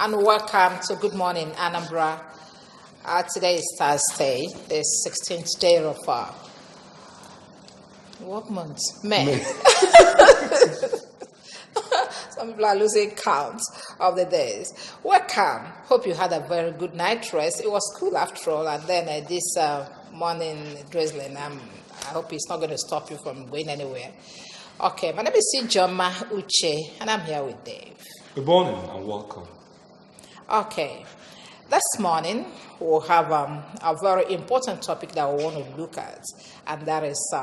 and welcome to Good Morning, Anambra. Today is Thursday, the 16th day of what month? May. Some people are losing count of the days. Welcome. Hope you had a very good night rest. It was cool after all, and then this morning drizzling. I hope it's not going to stop you from going anywhere. Okay, my name is Joma Uche, and I'm here with Dave. Good morning and welcome. Okay, this morning we'll have a very important topic that we want to look at, and that is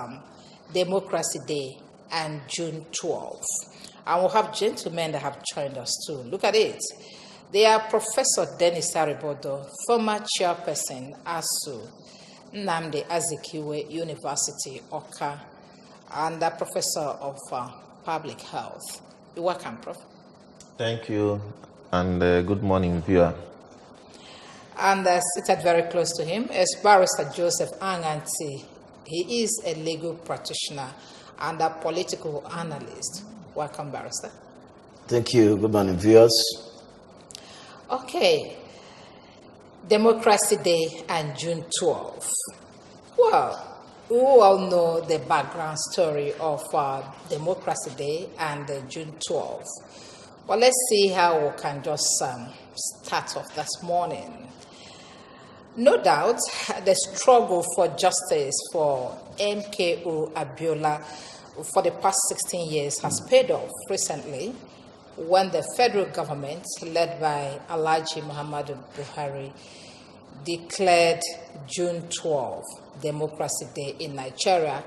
Democracy Day and June 12th. And we'll have gentlemen that have joined us too. Look at it. They are Professor Dennis Aribodo, former chairperson, ASU, Nnamdi Azikiwe University, Oka, and a professor of public health. You're welcome, Prof. Thank you, and good morning, viewer. And seated very close to him is Barrister Joseph Anganti. He is a legal practitioner and a political analyst. Welcome, Barrister. Thank you. Good morning, viewers. Okay. Democracy Day and June 12th. Well, we all know the background story of Democracy Day and June 12th. Well, let's see how we can just start off this morning. No doubt, the struggle for justice for MKO Abiola for the past 16 years has paid off recently when the federal government, led by Alhaji Muhammadu Buhari, declared June 12 Democracy Day in Nigeria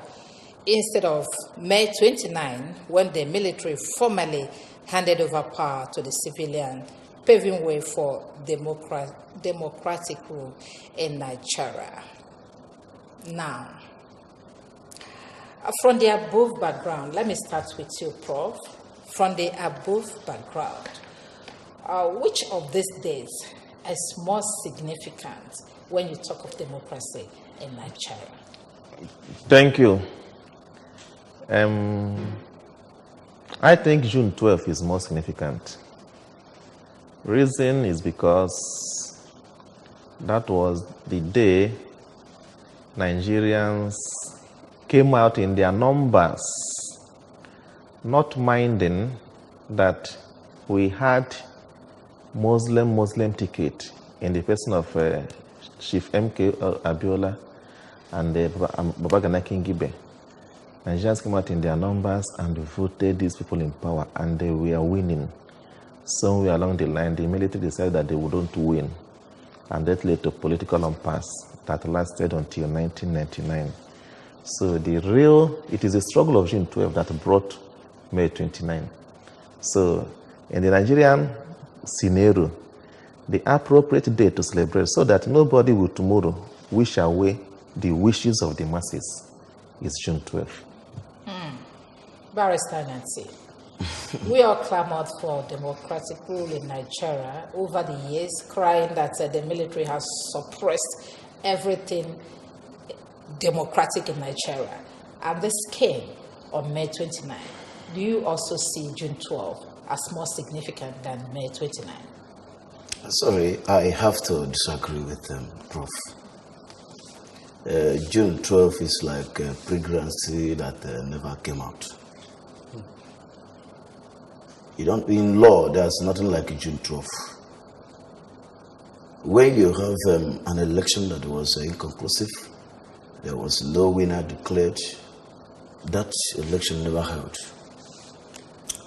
instead of May 29, when the military formally handed over power to the civilian, paving way for democratic rule in Nigeria. Now, from the above background, let me start with you, Prof. From the above background, which of these days is more significant when you talk of democracy in Nigeria? Thank you. I think June 12th is more significant. Reason is because that was the day Nigerians came out in their numbers, not minding that we had Muslim ticket in the person of Chief MK Abiola and Babagana Kingibe. Nigerians came out in their numbers and voted these people in power, and they were winning. Somewhere along the line, the military decided that they wouldn't win, and that led to political impasse that lasted until 1999. So it is the struggle of June 12 that brought May 29. So in the Nigerian scenario, the appropriate day to celebrate so that nobody will tomorrow wish away the wishes of the masses is June 12. Barrister Nancy, we all clamored for democratic rule in Nigeria over the years, crying that the military has suppressed everything democratic in Nigeria. And this came on May 29. Do you also see June 12 as more significant than May 29? Sorry, I have to disagree with Prof. June 12 is like a pregnancy that never came out. In law, there's nothing like June 12. When you have an election that was inconclusive, there was no winner declared, that election never held.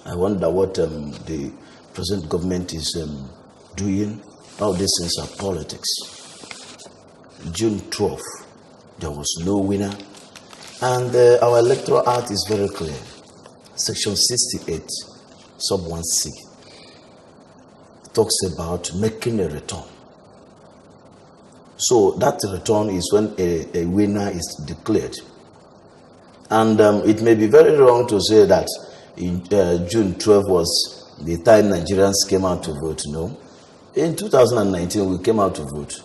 I wonder what the present government is doing. All these things are politics. June 12, there was no winner. And our electoral act is very clear. Section 68, sub 1C, talks about making a return. So that return is when a winner is declared. And it may be very wrong to say that in June 12 was the time Nigerians came out to vote. No. In 2019, we came out to vote.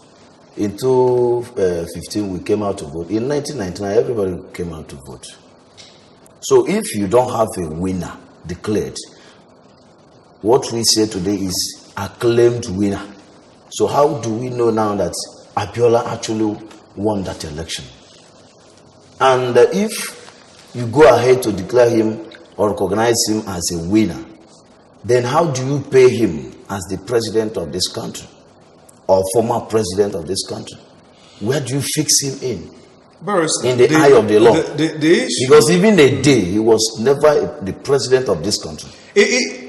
In 2015, we came out to vote. In 1999, everybody came out to vote. So if you don't have a winner declared, what we say today is acclaimed winner. So how do we know now that Abiola actually won that election? And if you go ahead to declare him or recognize him as a winner, then how do you pay him as the president of this country or former president of this country? Where do you fix him in? In the eye of the law. The issue, because even a day, he was never the president of this country.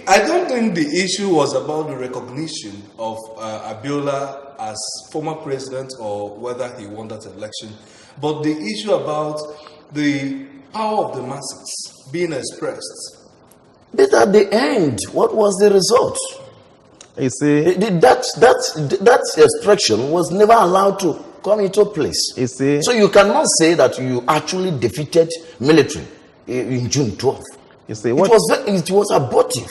I don't think the issue was about the recognition of Abiola as former president or whether he won that election, but the issue about the power of the masses being expressed. But at the end, what was the result? You see, that expression was never allowed to come into place. You see, so you cannot say that you actually defeated military in June 12th. You see, it was abortive.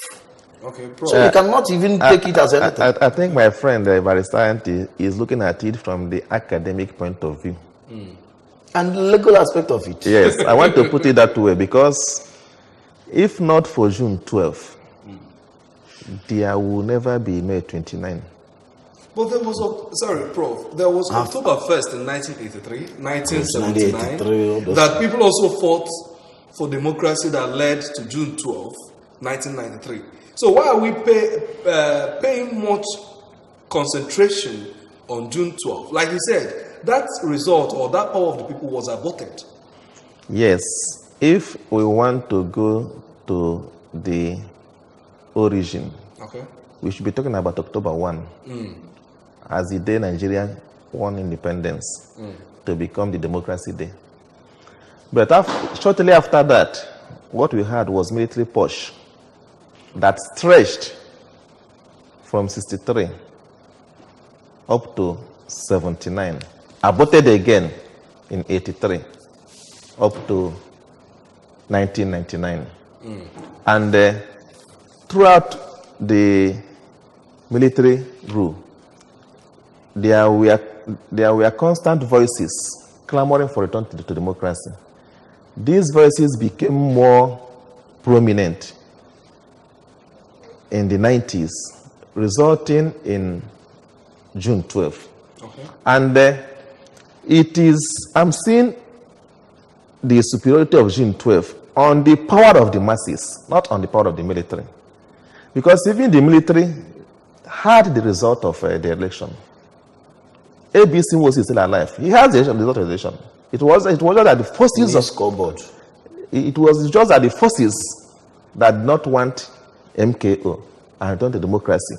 Okay, so you cannot even take it as anything. I think my friend, the Barrister, is looking at it from the academic point of view. And the legal aspect of it. Yes, I want to put it that way because if not for June 12th, there will never be May 29. But there was, Prof, there was October 1st in 1983, 1979, that people also fought for democracy that led to June 12th, 1993. So why are we paying much concentration on June 12th? Like you said, that result or that power of the people was aborted. Yes, if we want to go to the origin, we should be talking about October 1 as the day Nigeria won independence to become the democracy day. But shortly after that, what we had was military push that stretched from 63 up to 79, aborted again in 83 up to 1999. And throughout the military rule, there were constant voices clamoring for return to democracy. These voices became more prominent in the 90s, resulting in June 12th. And I'm seeing the superiority of June 12th on the power of the masses, not on the power of the military. Because even the military had the result of the election. ABC was still alive. He has the result of the election. It was just that the forces of scoreboard. It was just that the forces that did not want MKO and return to democracy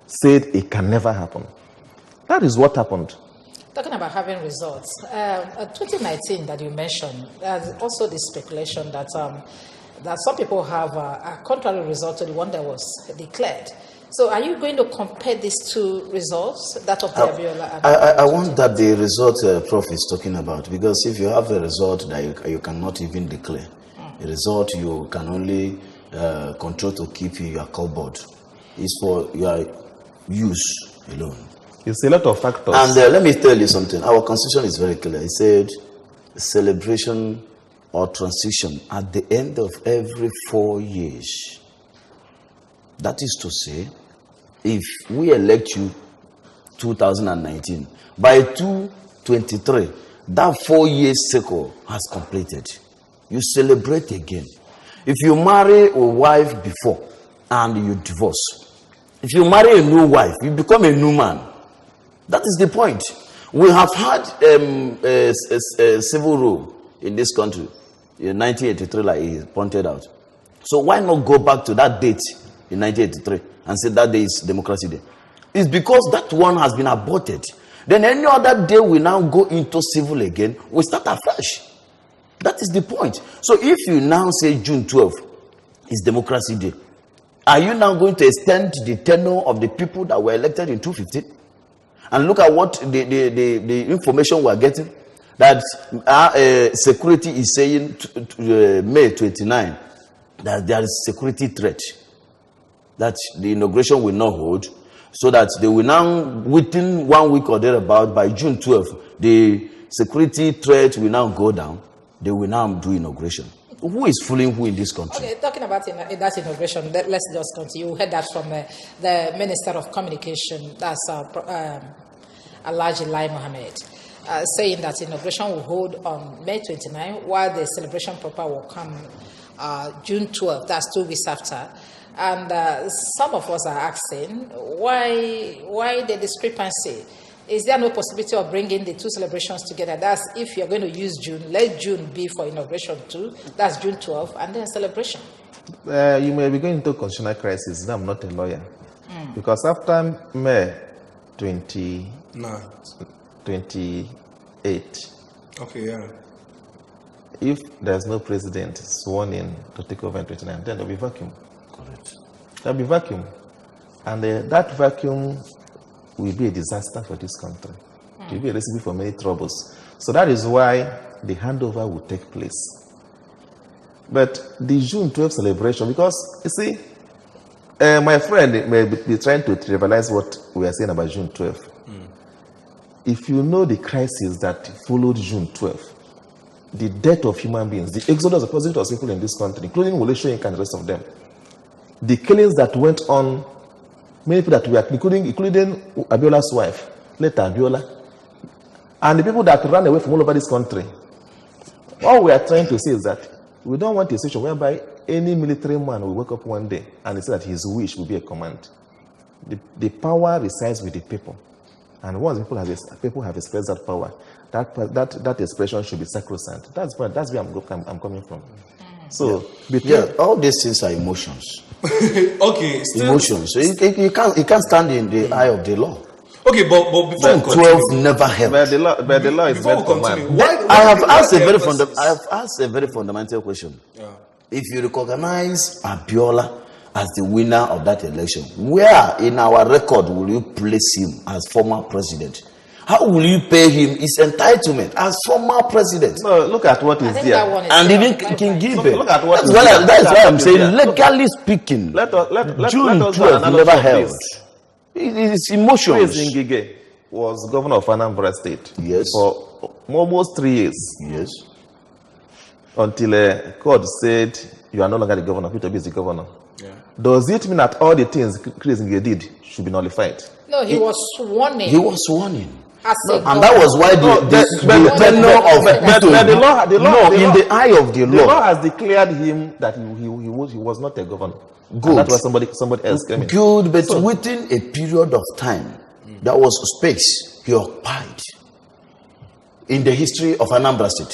said it can never happen. That is what happened. Talking about having results, 2019 that you mentioned, there's also this speculation that some people have a contrary result to the one that was declared. So are you going to compare these two results, that of the Abiola? I want that the result Prof is talking about, because if you have a result that you cannot even declare, a result you can only control to keep in your cupboard, is for your use alone. It's a lot of factors. And let me tell you something. Our constitution is very clear. It said celebration or transition at the end of every 4 years. That is to say, if we elect you 2019, by 2023, that 4 years cycle has completed. You celebrate again. If you marry a wife before and you divorce, if you marry a new wife, you become a new man. That is the point. We have had a civil rule in this country in 1983, like he pointed out. So why not go back to that date in 1983 and say that day is Democracy Day? It's because that one has been aborted. Then any other day we now go into civil again, we start afresh. That is the point. So if you now say June 12th is Democracy Day, are you now going to extend the tenure of the people that were elected in 2015? And look at what the information we are getting, that security is saying May 29 that there is security threat, that the inauguration will not hold, so that they will now, within 1 week or thereabout, by June 12th, the security threat will now go down. They will now do inauguration. Who is fooling who in this country? Okay, talking about that inauguration, let's just continue. You heard that from the Minister of Communication, that's Alhaji Lai Mohammed, saying that inauguration will hold on May 29, while the celebration proper will come June 12, that's 2 weeks after. And some of us are asking, why the discrepancy? Is there no possibility of bringing the two celebrations together? That's if you're going to use June, let June be for inauguration too. That's June 12, and then celebration. You may be going into constitutional crisis. I'm not a lawyer. Because after May 28, okay, yeah. if there's no president sworn in to take over in 29, then there'll be vacuum. Correct. There'll be vacuum. And that vacuum will be a disaster for this country. It will be a recipe for many troubles. So that is why the handover will take place. But the June 12 celebration, because you see, my friend may be trying to trivialize what we are saying about June 12. If you know the crisis that followed June 12, the death of human beings, the exodus of thousands of people in this country, including Wole Soyinka and the rest of them, the killings that went on, many people that were, including Abiola's wife, later Abiola, and the people that ran away from all over this country. All we are trying to say is that we don't want a situation whereby any military man will wake up one day and he say that his wish will be a command. The power resides with the people. And once people have expressed that power, that expression should be sacrosanct. That's where I'm coming from. So, all these things are emotions. Okay, emotions. So you can't stand in the eye of the law. Okay, but before June 12 never helped. But the law is meant for man. I have asked a very fundamental question. Yeah. If you recognize Abiola as the winner of that election, where in our record will you place him as former president? How will you pay him his entitlement as former president? No, look at what is there. And even King Gilbert. Look at what that's why I'm saying, legally speaking, let June us 12 never held. It is emotions. Praise Ngige was governor of Anambra State. Yes. For almost 3 years. Yes. Until a court said, you are no longer the governor, Peter B is the governor. Yeah. Does it mean that all the things Chris Ngige did should be nullified? No, he was sworn in. He was sworn in. And that was why the tenure of in the eye of the law has declared him that he was not a governor. Good. That was somebody else came in. Good, but within a period of time, there was space he occupied in the history of Anambra State.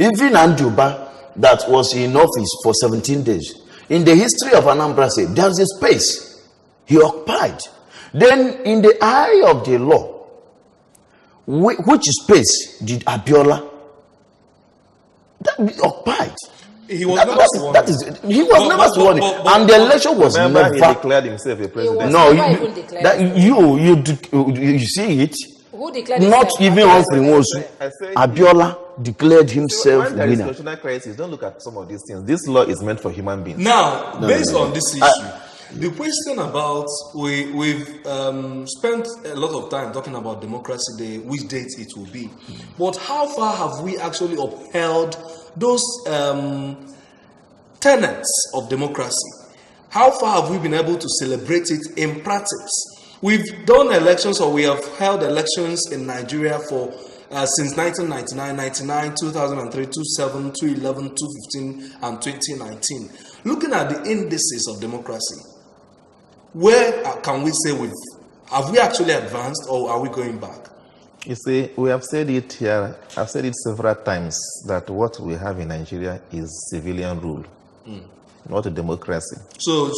Even Anjuba, that was in office for 17 days, in the history of Anambra State, there is a space he occupied. Then, in the eye of the law, which space did Abiola occupied? He was never sworn. He was never sworn, and the election was never. He declared himself a president. No, you see it. Who declared not himself? Even Humphrey Nwosu. Abiola declared himself when there winner. Is constitutional crisis, don't look at some of these things. This law is meant for human beings. Now, based on this issue, the question about we've spent a lot of time talking about Democracy Day, which date it will be, but how far have we actually upheld those tenets of democracy? How far have we been able to celebrate it in practice? We've done elections, or we have held elections in Nigeria for since 1999, 99, 2003, 2007, 2011, 2015, and 2019. Looking at the indices of democracy, where can we say have we actually advanced, or are we going back? You see, we have said it here, I've said it several times, that what we have in Nigeria is civilian rule, not a democracy. So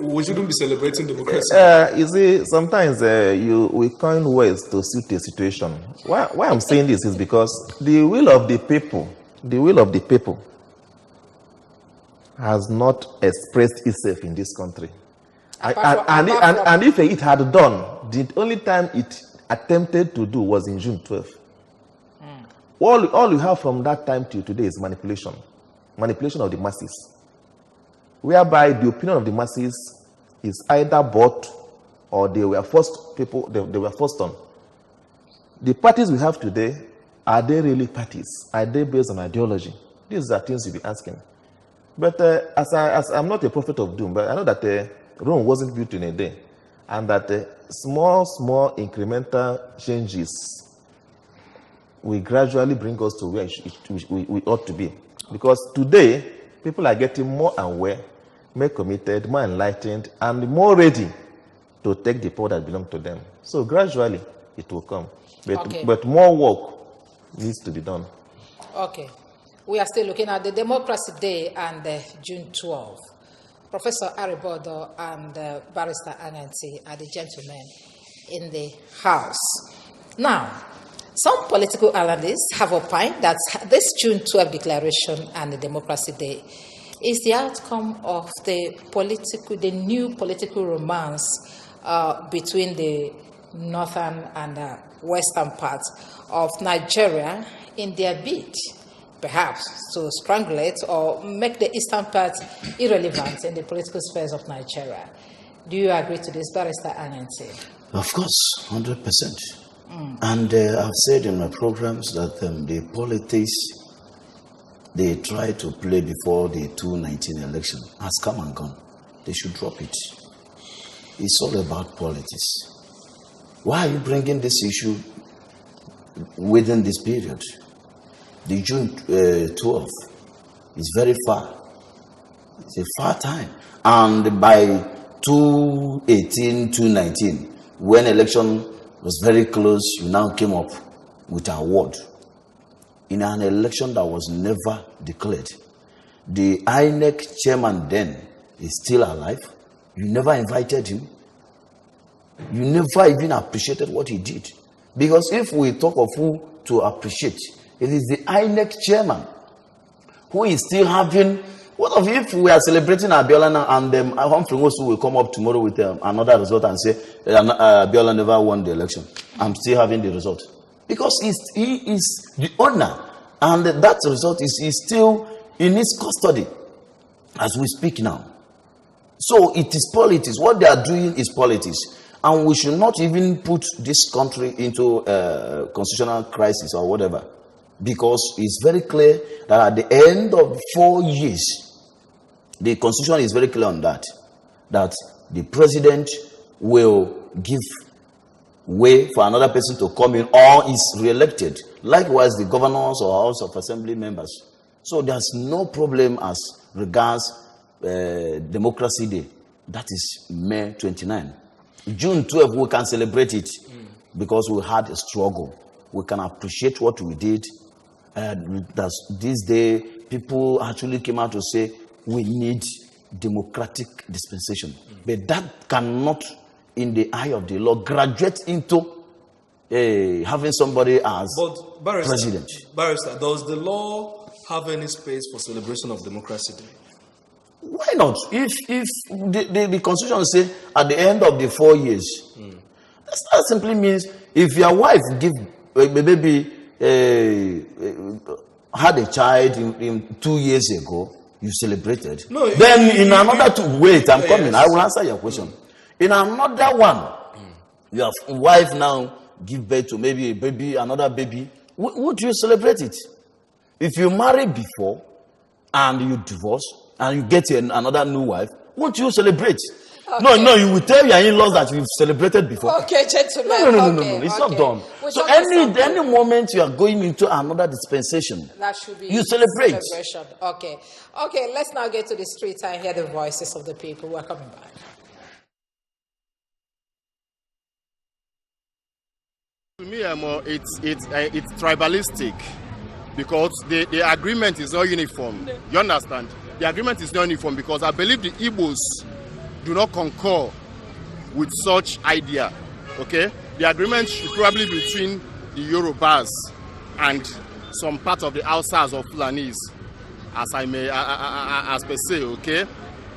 we shouldn't be celebrating democracy? You see, sometimes we coin words to suit a situation. Why I'm saying this is because the will of the people has not expressed itself in this country. And if it had done, the only time it attempted to do was in June 12. All you have from that time till today is manipulation of the masses, whereby the opinion of the masses is either bought or they were forced on. The parties we have today, are they really parties? Are they based on ideology? These are things you'll be asking. But as I'm not a prophet of doom, but I know that Rome wasn't built in a day, and that small incremental changes will gradually bring us to where we ought to be. Because today, people are getting more aware, more committed, more enlightened, and more ready to take the power that belongs to them. So gradually, it will come. But more work needs to be done. Okay. We are still looking at the Democracy Day and June 12. Professor Aribodo and Barrister Anansi are the gentlemen in the House. Now, some political analysts have opined that this June 12 declaration and the Democracy Day is the outcome of the new political romance between the northern and western parts of Nigeria in their bid, perhaps, to strangulate or make the eastern part irrelevant in the political spheres of Nigeria. Do you agree to this, Barrister Anansi? Of course, 100%. And I've said in my programs that the politics they tried to play before the 2019 election has come and gone. They should drop it. It's all about politics. Why are you bringing this issue within this period? The June 12th is very far. It's a far time. And by 2018, 2019, when election was very close, you now came up with an award in an election that was never declared. The INEC chairman then is still alive. You never invited him. You never even appreciated what he did. Because if we talk of who to appreciate, it is the INEC chairman who is still having. What if we are celebrating Abiola and Humphrey Nwosu will come up tomorrow with another result and say Abiola never won the election? I'm still having the result. Because he is the owner, and that result is still in his custody as we speak now. So it is politics. What they are doing is politics. And we should not even put this country into a constitutional crisis or whatever. Because it's very clear that at the end of 4 years, the constitution is very clear on that the president will give way for another person to come in or is re-elected. Likewise, the governors or House of Assembly members. So there's no problem as regards Democracy Day. That is May 29. June 12, we can celebrate it because we had a struggle. We can appreciate what we did. This day, people actually came out to say, we need democratic dispensation. But that cannot, in the eye of the law, graduate into having somebody as president. Barrister, does the law have any space for celebration of Democracy Day? Why not? If the constitution says at the end of the 4 years, that simply means if your wife give maybe had a child in 2 years ago, you celebrated. No, then in another 2, wait, I'm coming. I will answer your question. In another one, your wife now give birth to maybe a baby, another baby. Would you celebrate it? If you marry before and you divorce and you get another new wife, won't you celebrate? Okay. No, you will tell your in-laws that you've celebrated before. Okay, gentlemen. No. It's not done. So any moment you are going into another dispensation, that should be you celebrate. Celebration. Okay, let's now get to the streets and hear the voices of the people. We're coming back. To me, it's tribalistic because the agreement is not uniform. You understand? The agreement is not uniform because I believe the Igbos do not concur with such idea. Okay, the agreement should probably be between the Yorubas and some part of the Hausas or Fulanis, as per se. Okay,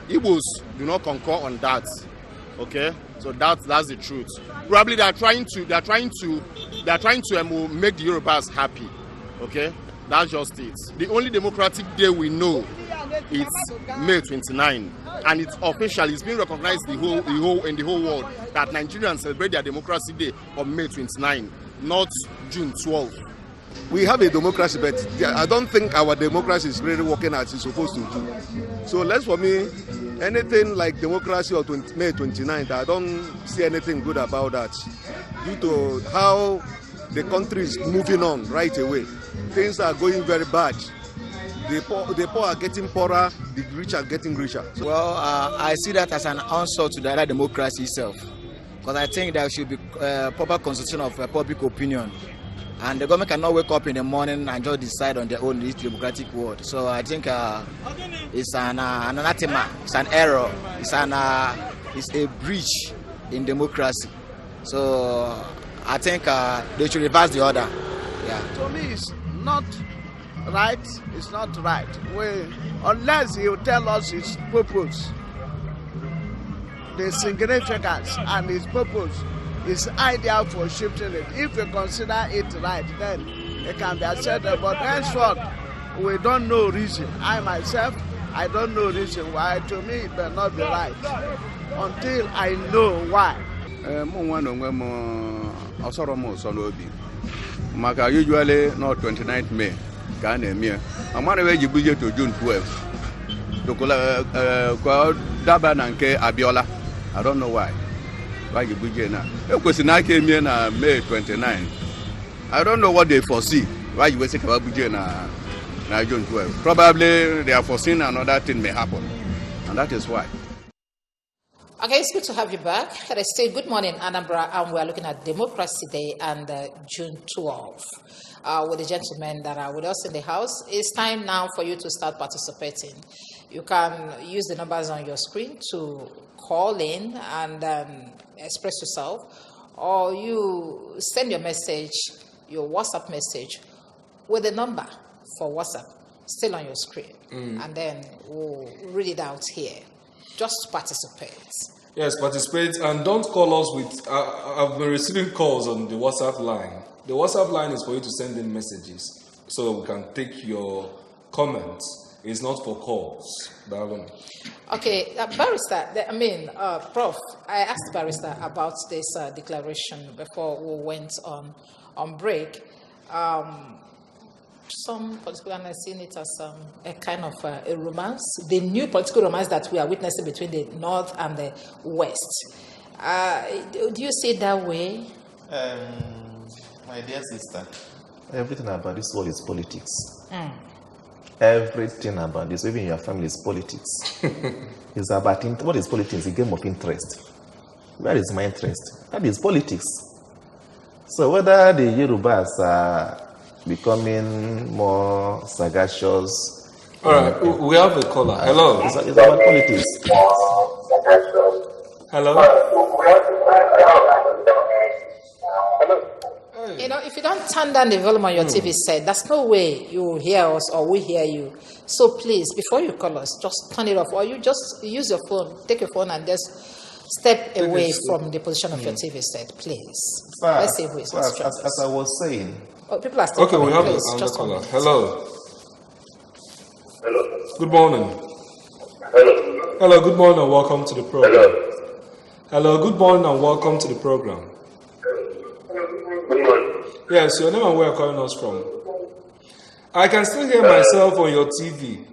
Igbos do not concur on that. Okay, so that's the truth. Probably they are trying to make the Yorubas happy. Okay, that's just it. The only democratic day we know is May 29, and it's official. It's been recognized in the whole world that Nigerians celebrate their Democracy Day on May 29, not June 12. we have a democracy, but I don't think our democracy is really working as it's supposed to do. So let's, for me, anything like democracy or May 29th, I don't see anything good about that due to how the country is moving on right away. Things are going very bad. The poor are getting poorer, the rich are getting richer. Well, I see that as an answer to the other democracy itself, because I think there should be proper consultation of public opinion. And the government cannot wake up in the morning and just decide on their own in this democratic world. So I think it's an anathema, it's an error, it's a breach in democracy. So I think they should reverse the order. Yeah. To me, it's not right. It's not right. Unless he will tell us his purpose, the significance and his purpose. Is ideal for shifting it. If we consider it right, then it can be accepted. But henceforth, we don't know reason. I myself, I don't know reason why. To me, it may not be right until I know why. Usually not 29th May. I'm on the way to June 12th. Abiola. I don't know why. May 29. I don't know what they foresee. Why you say about June 12? Probably they are foreseeing another thing may happen, and that is why. Okay, it's good to have you back. Let's say good morning, Anambra, and we're looking at Democracy Day and June 12. With the gentlemen that are with us in the house, it's time now for you to start participating. You can use the numbers on your screen to call in and express yourself, or you send your message, your WhatsApp message, with the number for WhatsApp still on your screen, and then we'll read it out here. Just participate. Yes, participate, and don't call us with. I've been receiving calls on the WhatsApp line. The WhatsApp line is for you to send in messages so we can take your comments. It's not for calls. Okay, Barrister, Prof, I asked Barrister about this declaration before we went on break. Some political analysts see it as a kind of a romance, the new political romance that we are witnessing between the North and the West. Do you see it that way? My dear sister, everything about this world is politics. Everything about this, even your family, is politics. It's about what is politics? A game of interest. Where is my interest? That is politics. So whether the Yorubas are becoming more sagacious. All right, we have a caller. Hello. It's about politics. Hello. You know, if you don't turn down the volume on your TV set, there's no way you will hear us or we hear you. So please, before you call us, just turn it off, or you just use your phone, take your phone and just step away from the position of your TV set, please. Let's see who is as I was saying. Oh, people are still we have another caller. Hello. Hello. Good morning. Hello, good morning and welcome to the program. Hello, good morning and welcome to the program. Yes, your name and where you're calling us from. I can still hear myself on your TV.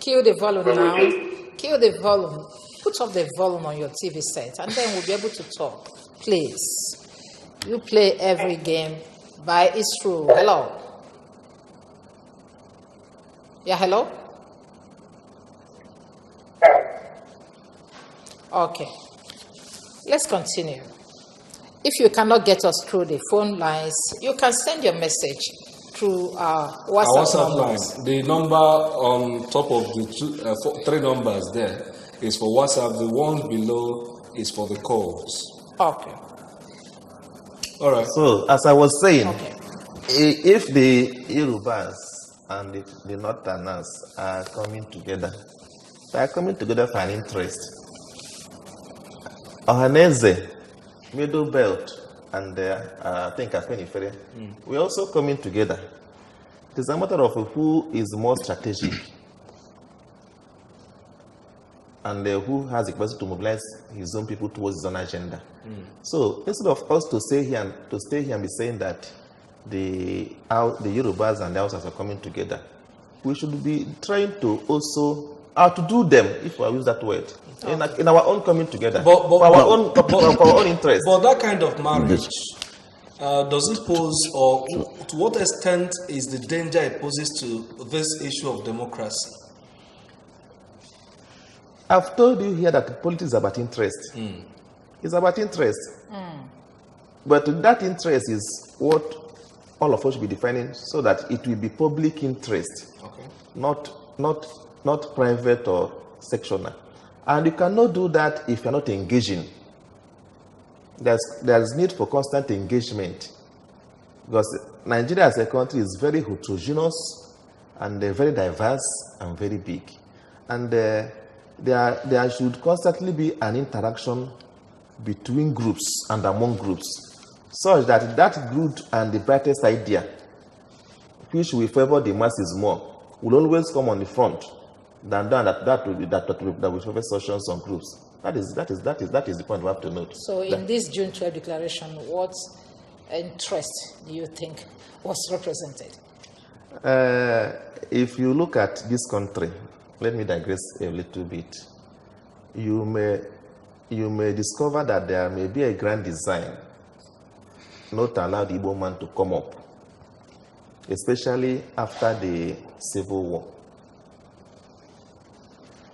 Kill the volume now. Kill the volume. Put off the volume on your TV set, and then we'll be able to talk. Please. You play every game by its rule. Hello. Yeah, hello? Okay. Let's continue. If you cannot get us through the phone lines, you can send your message through our WhatsApp line. The number on top of the three numbers there is for WhatsApp. The one below is for the calls. Okay. All right. So, as I was saying, if the Yorubas and the Northerners are coming together, they are coming together for an interest. Ohaneze, Middle Belt, and I think Afenifere, we're also coming together. It is a matter of who is more strategic. and who has the capacity to mobilize his own people towards his own agenda. So instead of us to stay here and be saying that the Yorubas and the Hausas are coming together, we should be trying to also outdo them, if I use that word, in our own coming together, for our own interest. But that kind of marriage, does it pose, or to what extent is the danger it poses to this issue of democracy? I've told you here that politics is about interest. It's about interest. But that interest is what all of us should be defining, so that it will be public interest, not private or sectional. And you cannot do that if you're not engaging. There's need for constant engagement, because Nigeria as a country is very heterogeneous and very diverse and very big. And there should constantly be an interaction between groups and among groups, such that that group and the brightest idea, which will favor the masses more, will always come on the front than that will favor sections on groups. That is the point we have to note. So in this June 12 declaration, what interest do you think was represented? If you look at this country, let me digress a little bit. You may discover that there may be a grand design not to allow the Igbo man to come up, especially after the Civil War.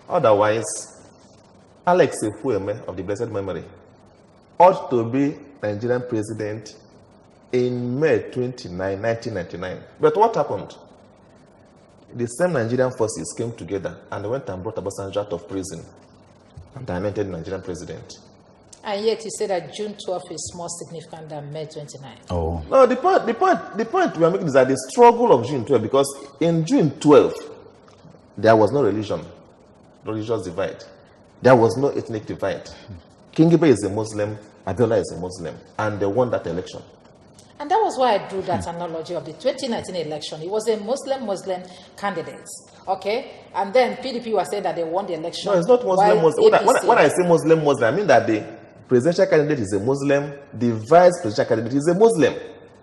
Otherwise, Alex Efueme of the blessed memory ought to be Nigerian president in May 29, 1999. But what happened? The same Nigerian forces came together and went and brought Obasanjo out of prison and anointed Nigerian president. And yet you say that June 12 is more significant than May 29. Oh. No, the point we are making is that the struggle of June 12, because in June 12, there was no religious divide. There was no ethnic divide. Kingibe is a Muslim, Abiola is a Muslim, and they won that election. And that was why I drew that analogy of the 2019 election. It was a Muslim candidate, okay? And then PDP was saying that they won the election. No, it's not Muslim. When I say Muslim, I mean that the presidential candidate is a Muslim, the vice presidential candidate is a Muslim.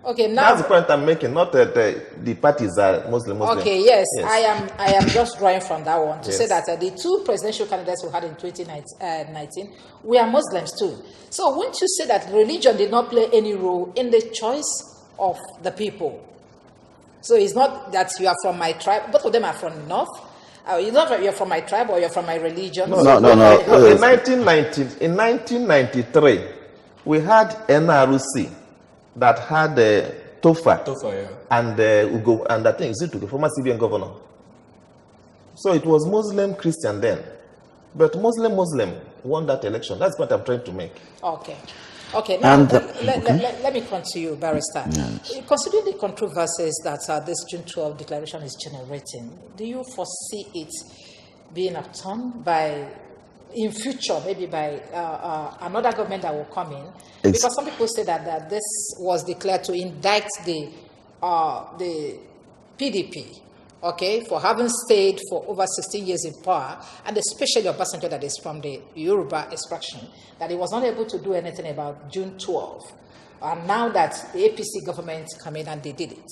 Okay, now that's the point I'm making, not that the parties are Muslim. Okay, yes. I am just drawing from that one to say that the two presidential candidates we had in 2019 were Muslims too. So wouldn't you say that religion did not play any role in the choice of the people? So it's not that you are from my tribe. Both of them are from the north. It's not that you're from my tribe or you're from my religion. No. In 1993, we had NRC that had Tofa, and Ugo, and I think Zito, the former CBN governor. So it was Muslim Christian then, but Muslim won that election. That's what I'm trying to make. Okay. Now let me come to you, Barrister. Yes. Considering the controversies that this June 12 declaration is generating, do you foresee it being upturned in future, maybe by another government that will come in? Because some people say that this was declared to indict the PDP, okay, for having stayed for over 16 years in power, and especially Obasanjo that is from the Yoruba extraction, that he was not able to do anything about June 12. And now that the APC government come in and they did it,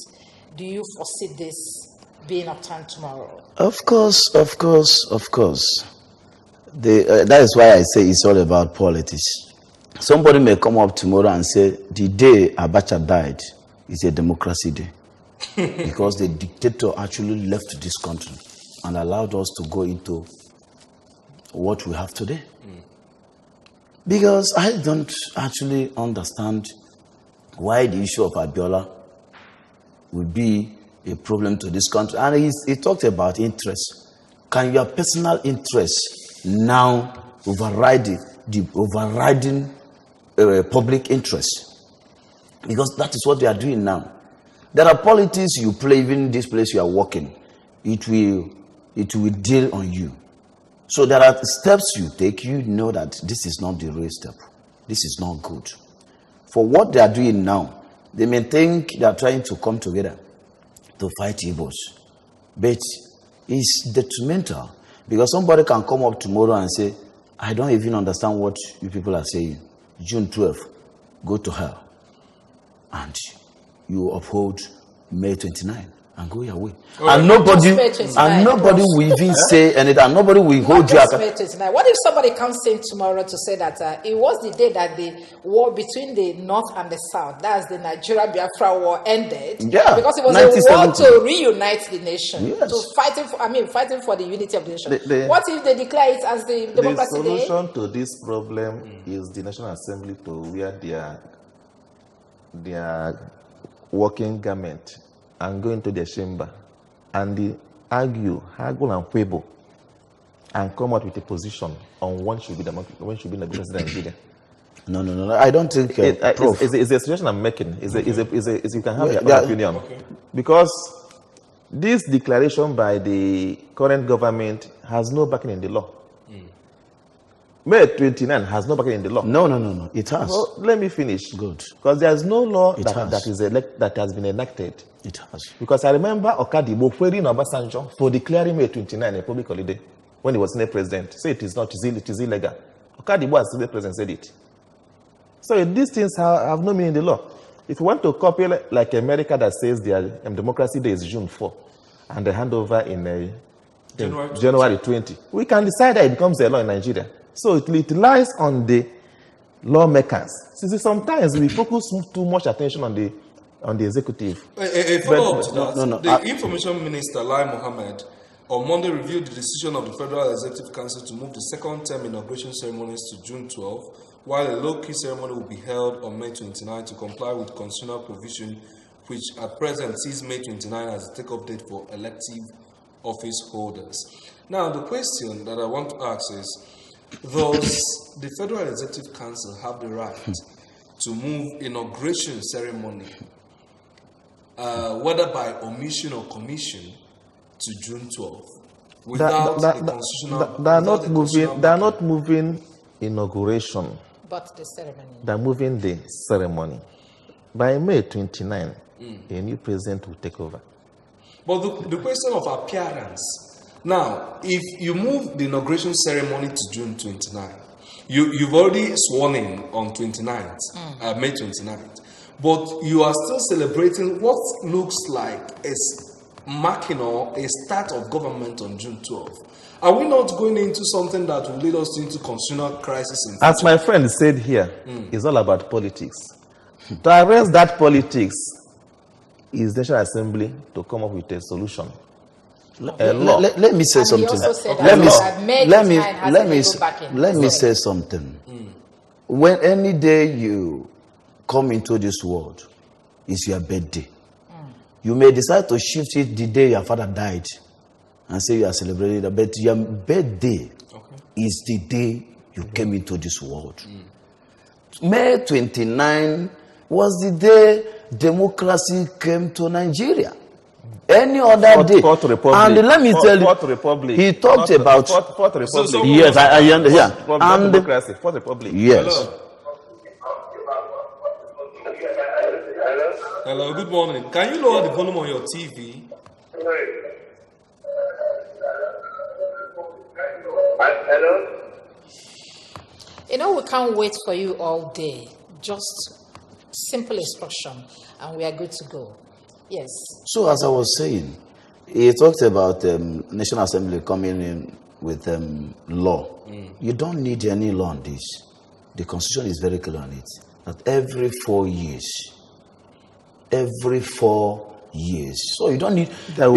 do you foresee this being upturned tomorrow? Of course. That is why I say it's all about politics. Somebody may come up tomorrow and say the day Abacha died is a democracy day because the dictator actually left this country and allowed us to go into what we have today. Because I don't actually understand why the issue of Abiola will be a problem to this country. And he talked about interest. Can your personal interest now override the overriding public interest? Because that is what they are doing now. There are politics you play, even this place you are working, it will deal on you. So there are steps you take, you know that this is not the real step. This is not good. For what they are doing now, they may think they are trying to come together to fight Igbos. But it's detrimental, Because somebody can come up tomorrow and say, I don't even understand what you people are saying. June 12th, go to hell. And you uphold May 29 and go your way. And nobody will even say anything, and nobody will hold you accountable. What if somebody comes in tomorrow to say that it was the day that the war between the North and the South, that's the Nigeria-Biafra war, ended? Yeah, because it was a war to reunite the nation, yes, to fighting for the unity of the nation. What if they declare it as the Democracy Day? The solution to this problem is the National Assembly to wear their working garment and go into the chamber and they argue, haggle and quibble, and come out with a position on when should be the president of Nigeria. No. I don't think it's a suggestion I'm making. You can have your own opinion. Okay. Because this declaration by the current government has no backing in the law. May 29 has no backing in the law. No. It has. Well, let me finish. Good. Because there is no law that has been enacted. It has. Because I remember Okadibo querying Obasanjo for declaring May 29 a public holiday when he was Senate president. So it is illegal. Okadibo as Senate president said it. So these things have no meaning in the law. If you want to copy like America that says their Democracy Day is June 4 and they hand over in January 20, we can decide that it becomes a law in Nigeria. So it lies on the lawmakers. See, sometimes we focus too much attention on the executive. A follow-up to that. The Information Minister, Lai Mohammed, on Monday reviewed the decision of the Federal Executive Council to move the second term inauguration ceremonies to June 12, while a low-key ceremony will be held on May 29 to comply with constitutional provision, which at present sees May 29 as the take-off date for elective office holders. Now, the question that I want to ask is, does the Federal Executive Council have the right to move inauguration ceremony, whether by omission or commission, to June 12th without the constitutional? They are not moving inauguration, but the ceremony. They are moving the ceremony. By May 29, a new president will take over. But the question of appearance. Now, if you move the inauguration ceremony to June 29, you've already sworn in on 29th, May 29th, but you are still celebrating what looks like a marking or a start of government on June 12th. Are we not going into something that will lead us into constitutional crisis? As my friend said here, it's all about politics. To arrest that politics is the National Assembly to come up with a solution. Let me say something. Let me say something. When any day you come into this world, it's your birthday. You may decide to shift it the day your father died and say you are celebrating it, but your birthday is the day you came into this world. May 29 was the day democracy came to Nigeria. Any other day. And let me tell you, he talked about Fourth Republic. Yes, I understand. And democracy, Fourth Republic. Yes. Hello, good morning. Can you lower the volume on your TV? Hello? You know, we can't wait for you all day. Just simple instruction, and we are good to go. Yes. So as I was saying, he talked about National Assembly coming in with law. You don't need any law on this. The Constitution is very clear on it. That every 4 years. So you don't need... There will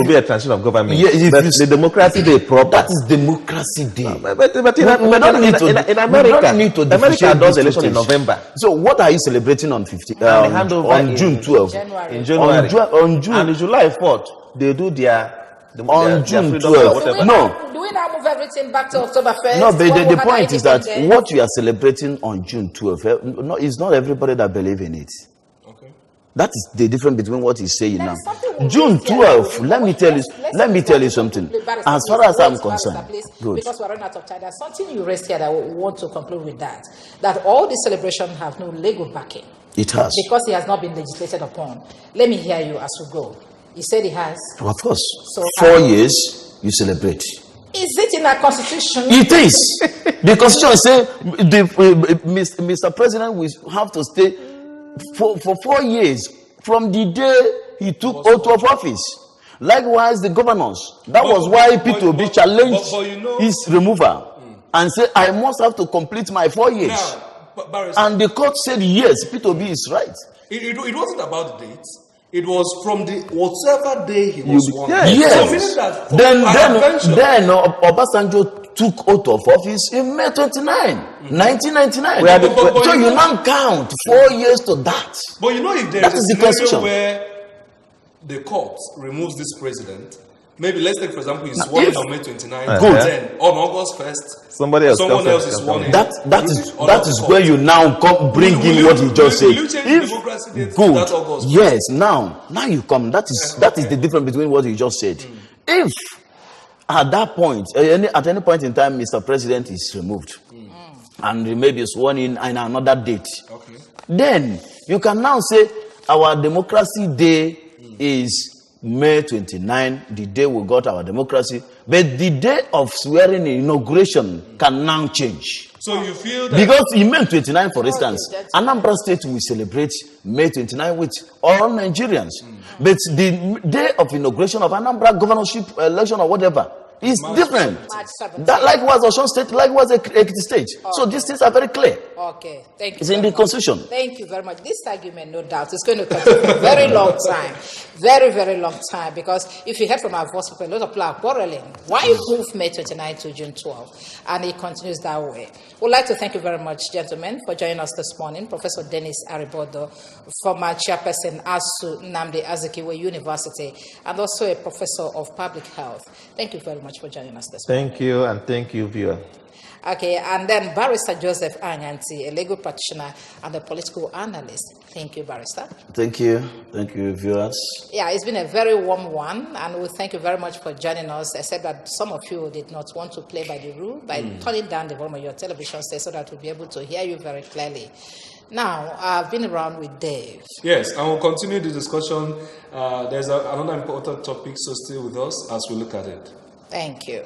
be a transition of government. The Democracy Day proper. That is Democracy Day. But in America does election in November. So what are you celebrating on on June 12th? In January. On June. And July 4th, they do on June 12th. No. Do we now move everything back to October 1st? No, but the point is that what you are celebrating on June 12th, it's not everybody that believe in it. That is the difference between what he's saying now. June 12th, let me tell you something. As far as I'm concerned, good. Because we're running out of time, there's something you raised here that I want to conclude with that. That all the celebrations have no legal backing. It has. Because it has not been legislated upon. Let me hear you as we go. You said it has. Of course. So 4 years, you celebrate. Is it in our constitution? It is. The constitution says Mr. President will have to stay for 4 years from the day he took oath of office. Likewise, the governors. That was why P2B challenged his removal and said, I must have to complete my 4 years. Now, and the court said, yes, P2B is right. It wasn't about the date. It was from the whatever day he was sworn. Yes. So then Obasanjo took oath of office in May 29, 1999. So you now count 4 years to that. But you know, if there is a scenario where the court removes this president, maybe let's take, for example, he's sworn in on May 29, then on August 1st, someone else is sworn in. That is where you now bring in what he just said. Good. Yes, now you come. That is the difference between what you just said. If at that point, at any point in time, Mr. President is removed and he may be sworn in another date, then you can now say our democracy day is May 29, the day we got our democracy, but the day of swearing in inauguration can now change. So you feel that because in May 29, for instance, Anambra State will celebrate May 29 with all Nigerians, but the day of inauguration of Anambra governorship election or whatever is different. That likewise Osun State, likewise Ekiti State. So these things are very clear. Okay, thank you. It's in the constitution. Thank you very much. This argument, no doubt, is going to continue for a very long time. Very, very long time. Because if you heard from our voice, a lot of people are quarreling. Why move May 29 to June 12? And it continues that way. We'd like to thank you very much, gentlemen, for joining us this morning. Professor Dennis Aribodo, former chairperson, ASU Nnamdi Azikiwe University, and also a professor of public health. Thank you very much for joining us this morning. Thank you, and thank you, viewer. Okay, and then Barrister Joseph Anyanti, a legal practitioner and a political analyst. Thank you, Barrister. Thank you. Thank you, viewers. Yeah, it's been a very warm one, and we thank you very much for joining us, except that some of you did not want to play by the rule by turning down the volume of your television set so that we'll be able to hear you very clearly. Now, I've been around with Dave. Yes, and we'll continue the discussion. There's another important topic, so stay with us as we look at it. Thank you.